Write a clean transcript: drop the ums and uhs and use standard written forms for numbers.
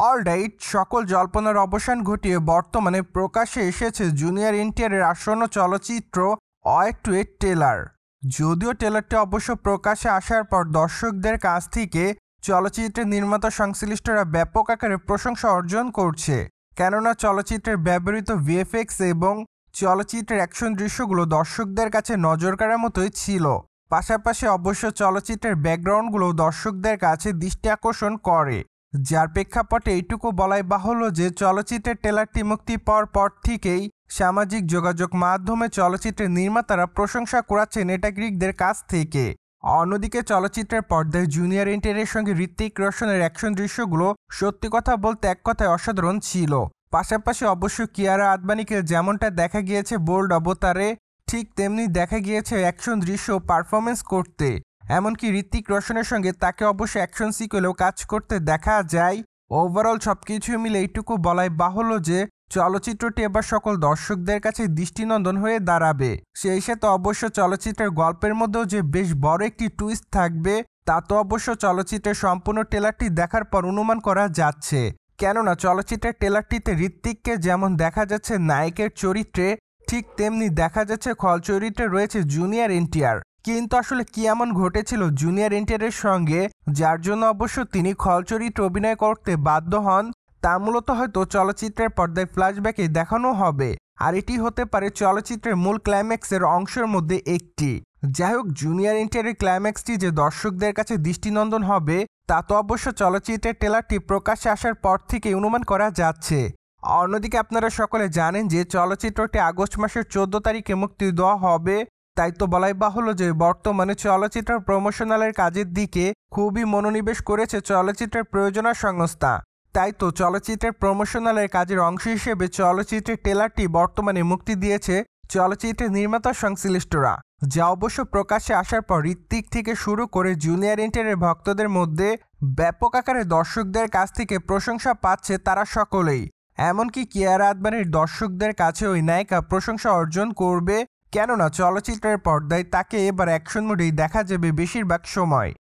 Alright, সকল জল্পনার অবসান ঘটিয়ে বর্তমানে প্রকাশ্যে এসেছে জুনিয়র এনটিআরের আসন্ন চলচ্চিত্র ওয়েট টু এ টেলার। যদিও টেলারটি অবশ্য প্রকাশ্যে আসার পর দর্শকদের কাছ থেকে চলচ্চিত্রের নির্মাতা সংশ্লিষ্টরা ব্যাপক আকারে প্রশংসা অর্জন করছে, কেননা চলচ্চিত্রের ব্যবহৃত ভিএফএক্স এবং চলচ্চিত্রের অ্যাকশন দৃশ্যগুলো দর্শকদের কাছে নজর কাড়ার মতোই ছিল। পাশাপাশি অবশ্য চলচ্চিত্রের ব্যাকগ্রাউন্ডগুলো দর্শকদের কাছে দৃষ্টি আকর্ষণ করে, যার প্রেক্ষাপটে এইটুকু বলাই বাহুল্য যে চলচ্চিত্রের ট্রেলারটি মুক্তি পাওয়ার পর থেকেই সামাজিক যোগাযোগ মাধ্যমে চলচ্চিত্রের নির্মাতারা প্রশংসা করাচ্ছেন নেটাগরিকদের কাছ থেকে। অন্যদিকে চলচ্চিত্রের পর্দায় জুনিয়র এনটিআরের সঙ্গে ঋত্বিক রোশনের অ্যাকশন দৃশ্যগুলো সত্যি কথা বলতে এক কথায় অসাধারণ ছিল। পাশাপাশি অবশ্য কিয়ারা আদবানিকে যেমনটা দেখা গিয়েছে বোল্ড অবতারে, ঠিক তেমনি দেখা গিয়েছে অ্যাকশন দৃশ্য পারফরমেন্স করতে। এমনকি ঋত্বিক রোশনের সঙ্গে তাকে অবশ্য অ্যাকশন সিকুয়েলেও কাজ করতে দেখা যায়। ওভারঅল সবকিছু মিলে এইটুকু বলাই বাহুল্য যে চলচ্চিত্রটি এবার সকল দর্শকদের কাছে দৃষ্টিনন্দন হয়ে দাঁড়াবে। সেই সাথে অবশ্য চলচ্চিত্রের গল্পের মধ্যেও যে বেশ বড় একটি টুইস্ট থাকবে তা তো অবশ্য চলচ্চিত্রের সম্পূর্ণ ট্রেলারটি দেখার পর অনুমান করা যাচ্ছে, কেননা চলচ্চিত্রের ট্রেলারটিতে ঋত্বিককে যেমন দেখা যাচ্ছে নায়কের চরিত্রে, ঠিক তেমনি দেখা যাচ্ছে খল চরিত্রে রয়েছে জুনিয়র এনটিআর। কিন্তু আসলে কি এমন ঘটেছিল জুনিয়র এনটিআরের সঙ্গে যার জন্য অবশ্য তিনি খল চরিত্রে অভিনয় করতে বাধ্য হন, তা মূলত হয়তো চলচ্চিত্রের পর্দায় ফ্ল্যাশব্যাকে দেখানো হবে, আর এটি হতে পারে চলচ্চিত্রের মূল ক্লাইম্যাক্সের অংশের মধ্যে একটি। যাই হোক, জুনিয়র এনটিআরের ক্লাইম্যাক্সটি যে দর্শকদের কাছে দৃষ্টিনন্দন হবে তা তো অবশ্য চলচ্চিত্রের ট্রেলারটি প্রকাশ্যে আসার পর থেকে অনুমান করা যাচ্ছে। অন্যদিকে আপনারা সকলে জানেন যে চলচ্চিত্রটি আগস্ট মাসের 14 তারিখে মুক্তি দেওয়া হবে। তাই তো বলাই বাহুল্য যে বর্তমানে চলচ্চিত্রের প্রমোশনালের কাজের দিকে খুবই মনোনিবেশ করেছে চলচ্চিত্রের প্রযোজনা সংস্থা। তাই তো চলচ্চিত্রের প্রমোশনালের কাজের অংশ হিসেবে চলচ্চিত্রের ট্রেলারটি বর্তমানে মুক্তি দিয়েছে চলচ্চিত্রের নির্মাতা সংশ্লিষ্টরা, যা অবশ্য প্রকাশ্যে আসার পর ঋত্বিক থেকে শুরু করে জুনিয়র এনটিআরের ভক্তদের মধ্যে ব্যাপক আকারে দর্শকদের কাছ থেকে প্রশংসা পাচ্ছে তারা সকলেই। এমনকি কিয়ারা আদবানির দর্শকদের কাছে ওই নায়িকা প্রশংসা অর্জন করবে, কেননা চলচ্চিত্রের পর্দায় তাকে এবার অ্যাকশন মোডেই দেখা যাবে বেশিরভাগ সময়।